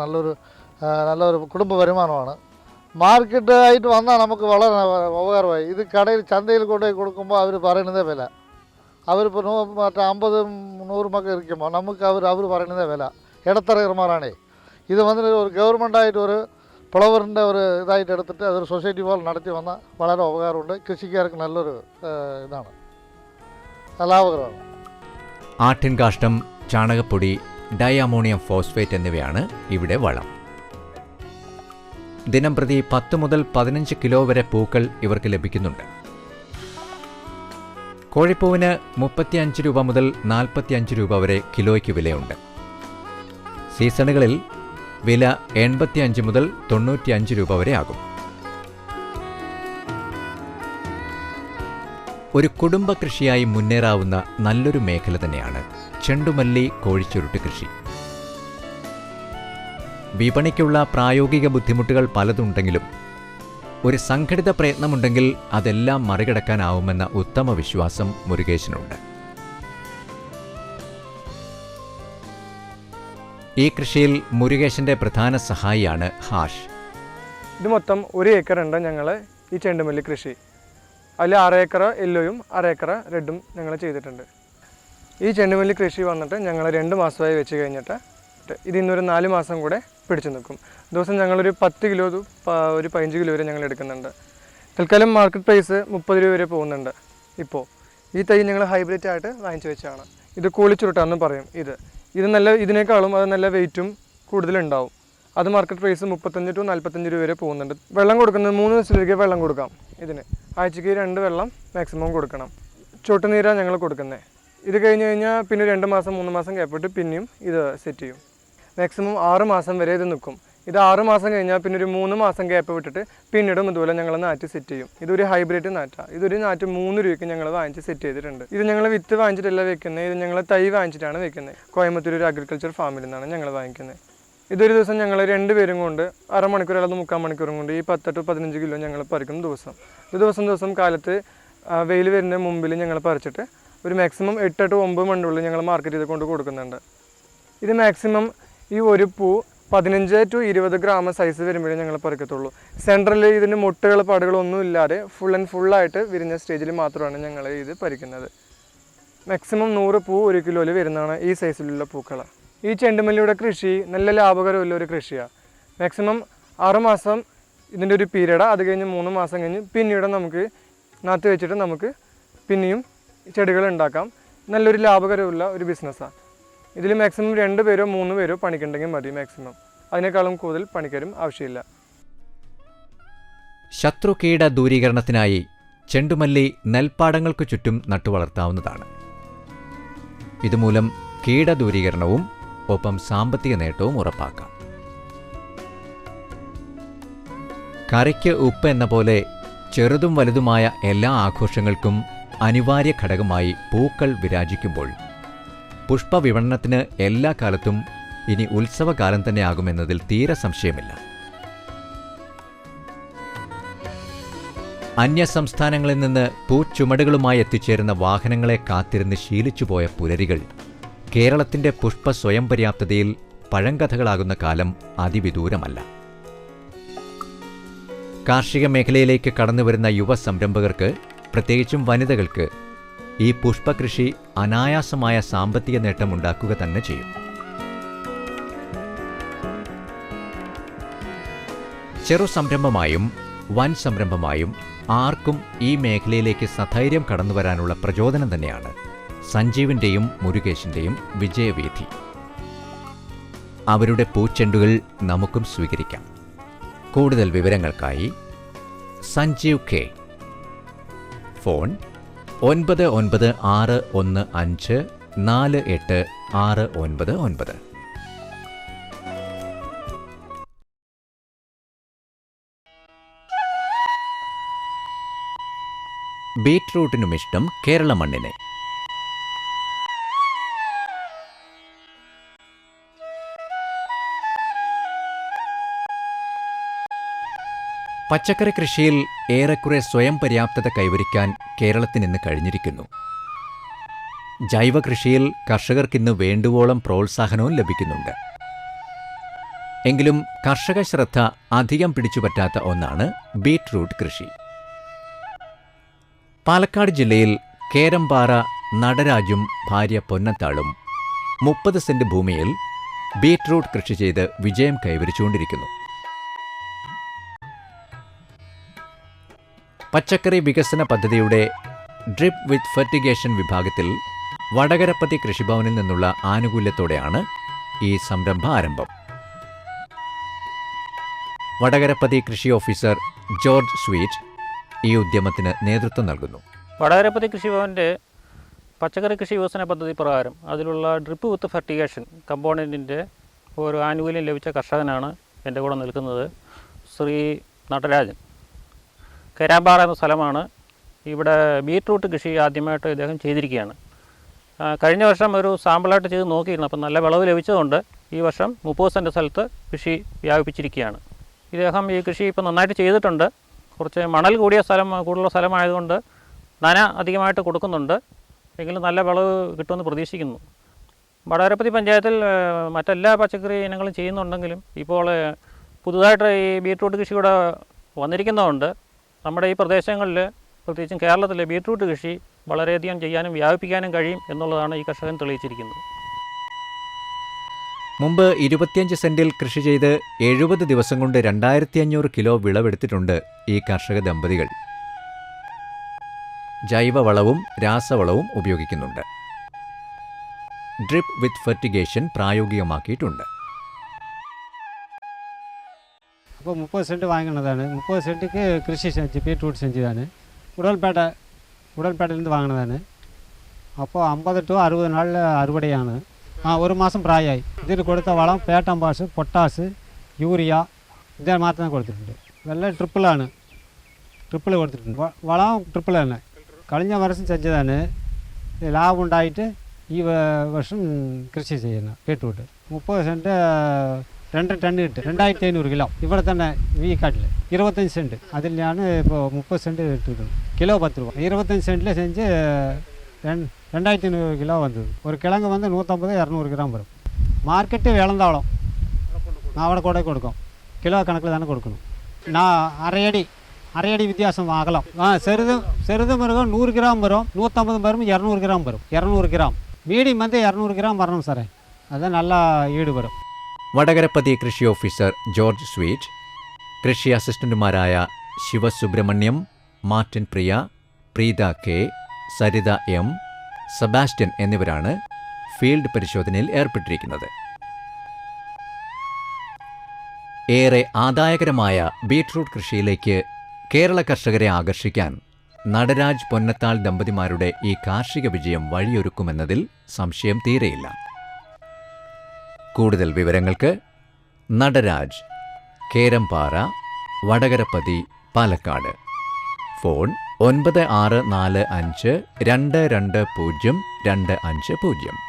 നല്ലൊരു കുടുംബ വരുമാനമാണ്. മാർക്കറ്റായിട്ട് വന്നാൽ നമുക്ക് വളരെ ഉപകാരമായി. ഇത് കടയിൽ ചന്തയിൽ കൊണ്ടുപോയി കൊടുക്കുമ്പോൾ അവർ പറയുന്നതേ വില. അവരിപ്പോൾ 50-100 ഇരിക്കുമ്പോൾ നമുക്ക് അവർ പറയുന്നതേ വില. ഇടത്തറമാരാണേ. ഇത് വന്നിട്ട് ഒരു ഗവൺമെൻറ്റായിട്ട് ഒരു ഫ്ലവറിൻ്റെ ഒരു ഇതായിട്ട് എടുത്തിട്ട് അതൊരു സൊസൈറ്റി പോലെ നടത്തി വന്നാൽ വളരെ ഉപകാരമുണ്ട്. കൃഷിക്കാർക്ക് നല്ലൊരു ഇതാണ്, ലാഭകരമാണ്. ആട്ടിൻകാഷ്ടം, ചാണകപ്പൊടി, ഡൈ അമോണിയം ഫോസ്ഫേറ്റ് എന്നിവയാണ് ഇവിടെ വളം. ദിനംപ്രതി 10 മുതൽ 15 കിലോ വരെ പൂക്കൾ ഇവർക്ക് ലഭിക്കുന്നുണ്ട്. കോഴിപ്പൂവിന് 35 രൂപ മുതൽ 45 രൂപ വരെ കിലോയ്ക്ക് വിലയുണ്ട്. സീസണുകളിൽ വില 85 മുതൽ 95 രൂപ വരെ ആകും. ഒരു കുടുംബ കൃഷിയായി മുന്നേറാവുന്ന നല്ലൊരു മേഖല തന്നെയാണ് ചെണ്ടുമല്ലി കോഴിച്ചുരുട്ട് കൃഷി. വിപണിക്കുള്ള പ്രായോഗിക ബുദ്ധിമുട്ടുകൾ പലതുണ്ടെങ്കിലും ഒരു സംഘടിത പ്രയത്നമുണ്ടെങ്കിൽ അതെല്ലാം മറികടക്കാനാവുമെന്ന ഉത്തമ വിശ്വാസം മുരുകേശനുണ്ട്. ഈ കൃഷിയിൽ മുരുകേശന്റെ പ്രധാന സഹായിയാണ് ഹാഷ്. ഇത് മൊത്തം 1 ഏക്കറുണ്ട് ഞങ്ങൾ ഈ ചെണ്ടുമല്ലി കൃഷി. അതിൽ 6 ഏക്കർ യെല്ലോയും 6 ഏക്കർ റെഡും ഞങ്ങൾ ചെയ്തിട്ടുണ്ട്. ഈ ചെണ്ടുമല്ലി കൃഷി വന്നിട്ട് ഞങ്ങൾ 2 മാസമായി വെച്ച് കഴിഞ്ഞിട്ട് ഇത് ഇന്നൊരു 4 മാസം കൂടെ പിടിച്ചു നിൽക്കും. ദിവസം ഞങ്ങളൊരു 10 കിലോ ഒരു 15 കിലോ വരെ ഞങ്ങൾ എടുക്കുന്നുണ്ട്. തൽക്കാലം മാർക്കറ്റ് പ്രൈസ് 30 രൂപ വരെ പോകുന്നുണ്ട്. ഇപ്പോൾ ഈ തൈ ഞങ്ങൾ ഹൈബ്രിഡ് ആയിട്ട് വാങ്ങിച്ചു വെച്ചാണ്. ഇത് കോളിച്ചുരുട്ടാന്ന് പറയും. ഇത് നല്ല ഇതിനേക്കാളും അത് നല്ല വെയിറ്റും കൂടുതലുണ്ടാവും. അത് മാർക്കറ്റ് പ്രൈസ് 35 to 45 രൂപ വരെ പോകുന്നുണ്ട്. വെള്ളം കൊടുക്കുന്നത് 3 ദിവസത്തിലേക്ക് വെള്ളം കൊടുക്കാം. ഇതിന് ആഴ്ചയ്ക്ക് 2 വെള്ളം മാക്സിമം കൊടുക്കണം. ചുട്ടുനീരാണ് ഞങ്ങൾ കൊടുക്കുന്നത്. ഇത് കഴിഞ്ഞ് കഴിഞ്ഞാൽ പിന്നെ 2 മാസം 3 മാസം ഗ്യാപ്പിട്ട് പിന്നെയും ഇത് സെറ്റ് ചെയ്യും. മാക്സിമം 6 മാസം വരെ ഇത് നിൽക്കും. ഇത് 6 മാസം കഴിഞ്ഞാൽ പിന്നെ ഒരു 3 മാസം ഗ്യാപ്പ് വിട്ടിട്ട് പിന്നീടും ഇതുപോലെ ഞങ്ങൾ നാറ്റ് സെറ്റ് ചെയ്യും. ഇതൊരു ഹൈബ്രിഡ് നാറ്റാണ്. ഇതൊരു നാറ്റ് 3 രൂപയ്ക്ക് ഞങ്ങൾ വാങ്ങിച്ച് സെറ്റ് ചെയ്തിട്ടുണ്ട്. ഇത് ഞങ്ങൾ വിത്ത് വാങ്ങിച്ചിട്ടല്ല വെക്കുന്നത്. ഇത് ഞങ്ങൾ തൈ വാങ്ങിച്ചിട്ടാണ് വെക്കുന്നത്. കോയമ്പത്തൂർ ഒരു അഗ്രികൾച്ചർ ഫാമിൽ നിന്നാണ് ഞങ്ങൾ വാങ്ങിക്കുന്നത്. ഇതൊരു ദിവസം ഞങ്ങൾ 2 പേരും കൊണ്ട് 1/2 മണിക്കൂർ അല്ലെങ്കിൽ 3/4 മണിക്കൂറും കൊണ്ട് ഈ 10 to 15 കിലോ ഞങ്ങൾ പറിക്കും ദിവസം. ഇത് ദിവസം കാലത്ത് വെയിൽ വരുന്ന മുമ്പിൽ ഞങ്ങൾ പറിച്ചിട്ട് ഒരു മാക്സിമം 8 to 9 മണിക്കുള്ളിൽ ഞങ്ങൾ മാർക്കറ്റ് ചെയ്ത് കൊണ്ട് കൊടുക്കുന്നുണ്ട്. ഇത് മാക്സിമം ഈ ഒരു പൂ 15 to 20 ഗ്രാം സൈസ് വരുമ്പോഴേ ഞങ്ങൾ പറിക്കത്തുള്ളൂ. സെൻട്രലിൽ ഇതിൻ്റെ മുട്ടുകൾ പാടുകളൊന്നും ഇല്ലാതെ ഫുള്ളായിട്ട് വിരിഞ്ഞ സ്റ്റേജിൽ മാത്രമാണ് ഞങ്ങൾ ഇത് പറിക്കുന്നത്. മാക്സിമം 100 പൂ 1 കിലോയിൽ വരുന്നതാണ് ഈ സൈസിലുള്ള പൂക്കൾ. ഈ ചെണ്ടുമല്ലിയുടെ കൃഷി നല്ല ലാഭകരമുള്ള ഒരു കൃഷിയാണ്. മാക്സിമം 6 മാസം ഇതിൻ്റെ ഒരു പീരീഡാണ്. അത് കഴിഞ്ഞ് 3 മാസം കഴിഞ്ഞ് പിന്നീട് നമുക്ക് നാത്ത് വെച്ചിട്ട് നമുക്ക് പിന്നെയും ചെടികൾ ഉണ്ടാക്കാം. നല്ലൊരു ലാഭകരമുള്ള ഒരു ബിസിനസ്സാണ്. ഇതിൽ മാക്സിമം 2 പേരോ 3 പേരോ പണിക്കുണ്ടെങ്കിൽ മതി. മാക്സിമം അതിനേക്കാളും കൂടുതൽ പണിക്കാരും ആവശ്യമില്ല. ശത്രുകീട ദൂരീകരണത്തിനായി ചെണ്ടുമല്ലി നെൽപ്പാടങ്ങൾക്കു ചുറ്റും നട്ടുവളർത്താവുന്നതാണ്. ഇതുമൂലം കീടദൂരീകരണവും ഒപ്പം സാമ്പത്തിക നേട്ടവും ഉറപ്പാക്കാം. കറിക്ക് ഉപ്പ് എന്ന പോലെ ചെറുതും വലുതുമായ എല്ലാ ആഘോഷങ്ങൾക്കും അനിവാര്യ ഘടകമായി പൂക്കൾ വിരാജിക്കുമ്പോൾ പുഷ്പവിപണനത്തിന് എല്ലാ കാലത്തും ഇനി ഉത്സവകാലം തന്നെയാകുമെന്നതിൽ തീരെ സംശയമില്ല. അന്യസംസ്ഥാനങ്ങളിൽ നിന്ന് പൂച്ചുമടുകളുമായി എത്തിച്ചേരുന്ന വാഹനങ്ങളെ കാത്തിരുന്ന് ശീലിച്ചുപോയ പുലരികൾ കേരളത്തിന്റെ പുഷ്പ സ്വയം പര്യാപ്തതയിൽ പഴങ്കഥകളാകുന്ന കാലം അതിവിദൂരമല്ല. കാർഷിക മേഖലയിലേക്ക് കടന്നുവരുന്ന യുവ സംരംഭകർക്ക്, പ്രത്യേകിച്ചും വനിതകൾക്ക്, ഈ പുഷ്പകൃഷി അനായാസമായ സാമ്പത്തിക നേട്ടമുണ്ടാക്കുക തന്നെ ചെയ്യും. ചെറു സംരംഭമായും വൻ സംരംഭമായും ആർക്കും ഈ മേഖലയിലേക്ക് സധൈര്യം കടന്നുവരാനുള്ള പ്രചോദനം തന്നെയാണ് സഞ്ജീവിൻ്റെയും മുരുകേശിൻ്റെയും വിജയവീഥി. അവരുടെ പൂച്ചെണ്ടുകൾ നമുക്കും സ്വീകരിക്കാം. കൂടുതൽ വിവരങ്ങൾക്കായി സഞ്ജീവ് കെ, ഫോൺ 9961548699. ബീറ്റ്റൂട്ടിനുമിഷ്ടം കേരള മണ്ണിനെ. പച്ചക്കറി കൃഷിയിൽ ഏറെക്കുറെ സ്വയം പര്യാപ്തത കൈവരിക്കാൻ കേരളത്തിനിന്ന് കഴിഞ്ഞിരിക്കുന്നു. ജൈവ കൃഷിയിൽ കർഷകർക്കിന്ന് വേണ്ടുവോളം പ്രോത്സാഹനവും ലഭിക്കുന്നുണ്ട്. എങ്കിലും കർഷക ശ്രദ്ധ അധികം പിടിച്ചുപറ്റാത്ത ഒന്നാണ് ബീറ്റ്റൂട്ട് കൃഷി. പാലക്കാട് ജില്ലയിൽ കേരമ്പാറ നടരാജും ഭാര്യ പൊന്നത്താളും 30 സെന്റ് ഭൂമിയിൽ ബീറ്റ്റൂട്ട് കൃഷി ചെയ്ത് വിജയം കൈവരിച്ചുകൊണ്ടിരിക്കുന്നു. പച്ചക്കറി വികസന പദ്ധതിയുടെ ഡ്രിപ്പ് വിത്ത് ഫെർട്ടിഗേഷൻ വിഭാഗത്തിൽ വടകരപ്പതി കൃഷിഭവനിൽ നിന്നുള്ള ആനുകൂല്യത്തോടെയാണ് ഈ സംരംഭ ആരംഭം. വടകരപ്പതി കൃഷി ഓഫീസർ ജോർജ് സ്വീറ്റ് ഈ ഉദ്യമത്തിന് നേതൃത്വം നൽകുന്നു. വടകരപ്പതി കൃഷിഭവൻ്റെ പച്ചക്കറി കൃഷി വികസന പദ്ധതി പ്രകാരം അതിലുള്ള ഡ്രിപ്പ് വിത്ത് ഫെർട്ടിഗേഷൻ കമ്പോണൻറ്റിൻ്റെ ഒരു ആനുകൂല്യം ലഭിച്ച കർഷകനാണ് എൻ്റെ കൂടെ നിൽക്കുന്നത്. ശ്രീ നടരാജൻ. കേരാമ്പാറ എന്ന സ്ഥലമാണ്. ഇവിടെ ബീറ്റ്റൂട്ട് കൃഷി ആദ്യമായിട്ട് ഇദ്ദേഹം ചെയ്തിരിക്കുകയാണ്. കഴിഞ്ഞ വർഷം ഒരു സാമ്പിളായിട്ട് ചെയ്ത് നോക്കിയിരുന്നു. അപ്പം നല്ല വിളവ് ലഭിച്ചതുകൊണ്ട് ഈ വർഷം 30 സെൻറ്റ് സ്ഥലത്ത് കൃഷി വ്യാപിപ്പിച്ചിരിക്കുകയാണ്. ഇദ്ദേഹം ഈ കൃഷി ഇപ്പോൾ നന്നായിട്ട് ചെയ്തിട്ടുണ്ട്. കുറച്ച് മണൽ കൂടുതലുള്ള സ്ഥലമായതുകൊണ്ട് നന അധികമായിട്ട് കൊടുക്കുന്നുണ്ട്. എങ്കിലും നല്ല വിളവ് കിട്ടുമെന്ന് പ്രതീക്ഷിക്കുന്നു. വടകരപ്പതി പഞ്ചായത്തിൽ മറ്റെല്ലാ പച്ചക്കറി ഇനങ്ങളും ചെയ്യുന്നുണ്ടെങ്കിലും ഇപ്പോൾ പുതുതായിട്ട് ഈ ബീറ്റ്റൂട്ട് കൃഷി കൂടെ വന്നിരിക്കുന്നതുകൊണ്ട് നമ്മുടെ ഈ പ്രദേശങ്ങളിൽ, പ്രത്യേകിച്ചും കേരളത്തിലെ ബീറ്റ്റൂട്ട് കൃഷി വളരെയധികം ചെയ്യാനും വ്യാപിപ്പിക്കാനും കഴിയും എന്നുള്ളതാണ് ഈ കർഷകൻ തെളിയിച്ചിരിക്കുന്നത്. മുമ്പ് 25 സെന്റിൽ കൃഷി ചെയ്ത് 70 ദിവസം കൊണ്ട് 2500 കിലോ വിളവെടുത്തിട്ടുണ്ട് ഈ കർഷക ദമ്പതികൾ. ജൈവവളവും രാസവളവും ഉപയോഗിക്കുന്നുണ്ട്. ഡ്രിപ്പ് വിത്ത് ഫെർട്ടിഗേഷൻ പ്രായോഗികമാക്കിയിട്ടുണ്ട്. അപ്പോൾ 30 സെൻറ്റ് വാങ്ങുന്നതാണ്. 30 സെൻറ്റിക്ക് കൃഷി ബീറ്റ്റൂട്ട് செஞ்சതാണ്. ഉടൽപേട്ടയിലിருந்து വാങ്ങുന്നതാണ്. അപ്പോൾ 50 to 60 നാളിൽ അറുവടയാണ്. 1 മാസം പ്രായമായി. ഇതിന് കൊടുത്ത വളം പേട്ടമ്പാസ്, പൊട്ടാസ്, യൂറിയ ഇതേ മാത്രമേ കൊടുത്തിട്ടുണ്ട്. ഇതെല്ലാം ട്രിപ്പിൾ കൊടുത്തിട്ടുണ്ട്. വളം ട്രിപ്പിൾ തന്നെ. കഴിഞ്ഞ വർഷം செஞ்சതാണ്. ലാഭം ഉണ്ടായിട്ട് ഈ വർഷം കൃഷി ചെയ്യുന്ന ബീറ്റ്റൂട്ട് 30 സെൻറ്റ് 2 ടൺ കിട്ടും. 2500 കിലോ. ഇവിടെ തന്നെ വീക്കാട്ടിൽ 25 സെൻറ്റ്. അതിൽ ഞാൻ ഇപ്പോൾ 30 സെൻറ്റ് എടുത്തിട്ടുണ്ട്. കിലോ 10 രൂപ. 25 സെൻറ്റിൽ செஞ்சு 2500 கிலோ வந்தது. ஒரு கிழங்கு வந்து 150-200 கிராம் வரும். மார்க்கெட்டு வேளந்தாவளம் நான் അവിടെ கொடை கொடுக்கும். கிலோ கணக்கில் தானே கொடுக்கணும். நான் அரை அடி வித்தியாசம் ஆகலாம். செருது மிருகம் 100 கிராம் வரும், 150 வரும், 200 கிராம் வரும். 200 கிராம் மீடியம் வந்து 200 கிராம் வரணும் സാറേ. അത് നല്ല ഈട് വരും. വടകരപ്പതി കൃഷി ഓഫീസർ ജോർജ് സ്വീറ്റ്, കൃഷി അസിസ്റ്റന്റുമാരായ Sivasubramaniam, Martin Priya, Preetha K, Saritha M, Sebastian എന്നിവരാണ് ഫീൽഡ് പരിശോധനയിൽ ഏർപ്പെട്ടിരിക്കുന്നത്. ഏറെ ആദായകരമായ ബീറ്റ്റൂട്ട് കൃഷിയിലേക്ക് കേരള കർഷകരെ ആകർഷിക്കാൻ നടരാജ് പൊന്നത്താൾ ദമ്പതിമാരുടെ ഈ കാർഷിക വിജയം വഴിയൊരുക്കുമെന്നതിൽ സംശയം തീരെയില്ല. കൂടുതൽ വിവരങ്ങൾക്ക് നടരാജ്, കേരമ്പാറ, വടകരപ്പതി, പാലക്കാട്. ഫോൺ 9645 220 250.